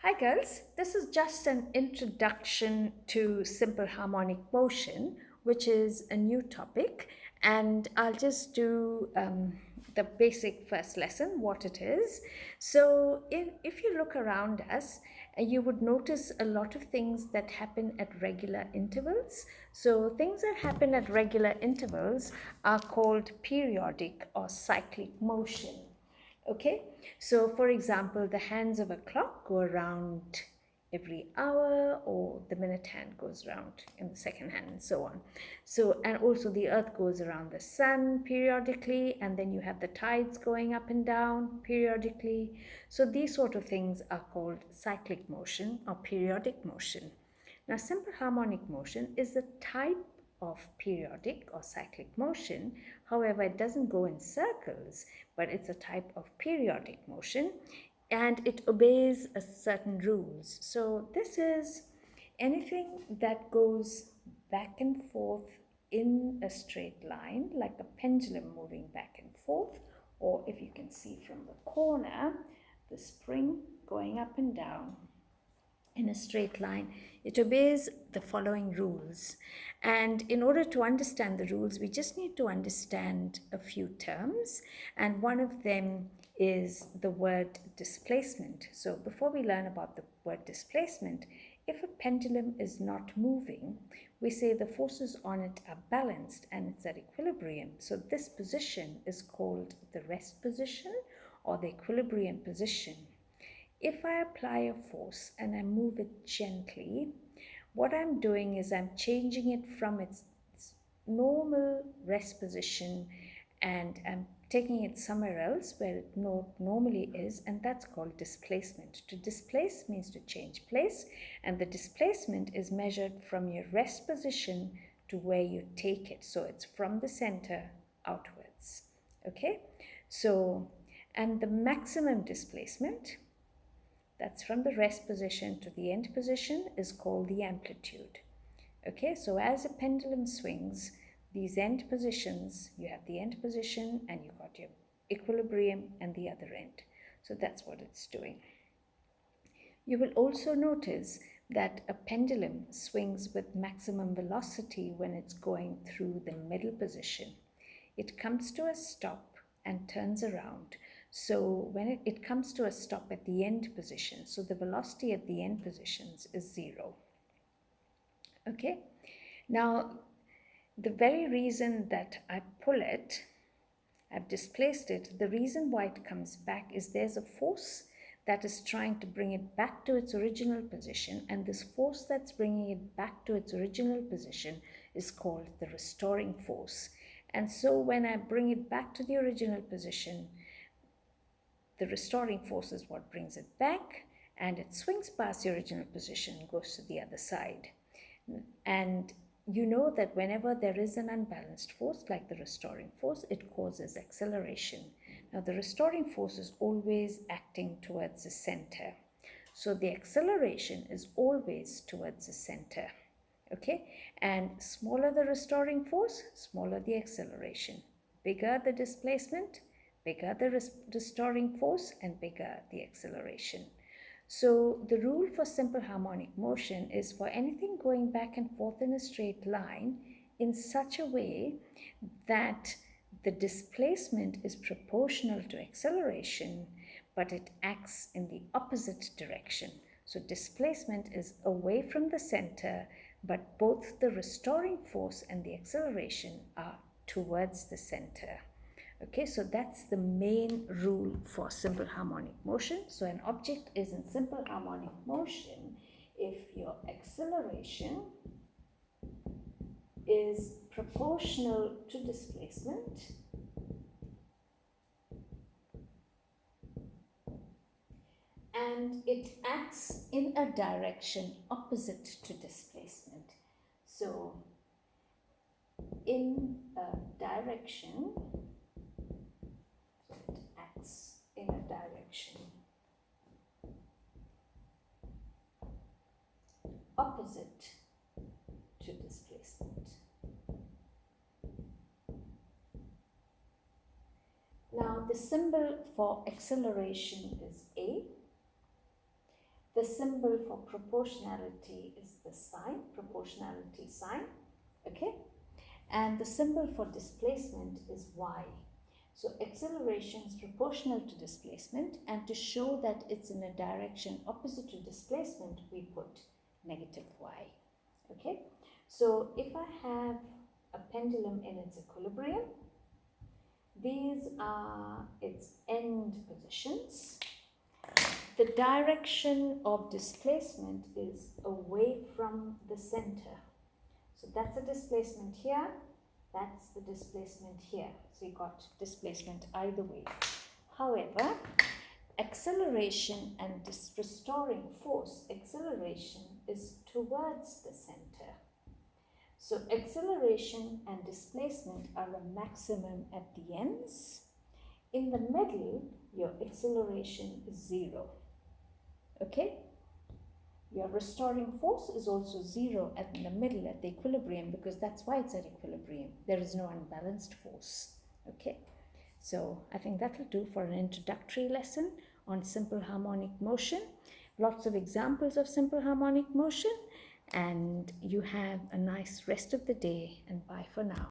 Hi girls, this is just an introduction to simple harmonic motion, which is a new topic, and I'll just do the basic first lesson, what it is. So, if you look around us, you would notice a lot of things that happen at regular intervals. So, things that happen at regular intervals are called periodic or cyclic motion. Okay, so for example, the hands of a clock go around every hour, or the minute hand goes around in the second hand, and so on. So, and also the earth goes around the sun periodically, and then you have the tides going up and down periodically. So, these sort of things are called cyclic motion or periodic motion. Now, simple harmonic motion is a type of periodic or cyclic motion. However, it doesn't go in circles, but it's a type of periodic motion and it obeys a certain rules. So this is anything that goes back and forth in a straight line, like a pendulum moving back and forth, or if you can see from the corner, the spring going up and down in a straight line. It obeys the following rules. And in order to understand the rules, we just need to understand a few terms. And one of them is the word displacement. So before we learn about the word displacement, if a pendulum is not moving, we say the forces on it are balanced and it's at equilibrium. So this position is called the rest position or the equilibrium position. If I apply a force and I move it gently, what I'm doing is I'm changing it from its normal rest position and I'm taking it somewhere else where it normally is, and that's called displacement. To displace means to change place, and the displacement is measured from your rest position to where you take it. So it's from the center outwards. Okay? So, and the maximum displacement, that's from the rest position to the end position, is called the amplitude. Okay, so as a pendulum swings, these end positions, you have the end position and you got your equilibrium and the other end. So that's what it's doing. You will also notice that a pendulum swings with maximum velocity when it's going through the middle position. It comes to a stop and turns around. So when it comes to a stop at the end position, so the velocity at the end positions is 0. Okay, now the very reason that I pull it, I've displaced it, the reason why it comes back is there's a force that is trying to bring it back to its original position, and this force that's bringing it back to its original position is called the restoring force. And so when I bring it back to the original position, the restoring force is what brings it back, and it swings past the original position and goes to the other side. And you know that whenever there is an unbalanced force, like the restoring force, it causes acceleration. Now, the restoring force is always acting towards the center. So the acceleration is always towards the center. Okay? And smaller the restoring force, smaller the acceleration. Bigger the displacement, bigger the restoring force, and bigger the acceleration. So the rule for simple harmonic motion is for anything going back and forth in a straight line in such a way that the displacement is proportional to acceleration, but it acts in the opposite direction. So displacement is away from the center, but both the restoring force and the acceleration are towards the center. Okay, so that's the main rule for simple harmonic motion. So an object is in simple harmonic motion if your acceleration is proportional to displacement and it acts in a direction opposite to displacement. So in a direction, it acts in a direction opposite to displacement. Now the symbol for acceleration is A. The The symbol for proportionality is the sign, proportionality sign, okay? And the symbol for displacement is y. So acceleration is proportional to displacement, and to show that it's in a direction opposite to displacement, we put negative y, okay? So if I have a pendulum in its equilibrium, these are its end positions. The direction of displacement is away from the center. So that's the displacement here, that's the displacement here. So you got displacement either way. However, acceleration and restoring force, acceleration is towards the center. So acceleration and displacement are a maximum at the ends. In the middle, your acceleration is 0. Okay? Your restoring force is also 0 in the middle at the equilibrium, because that's why it's at equilibrium. There is no unbalanced force. Okay? So I think that will do for an introductory lesson on simple harmonic motion. Lots of examples of simple harmonic motion, and you have a nice rest of the day, and bye for now.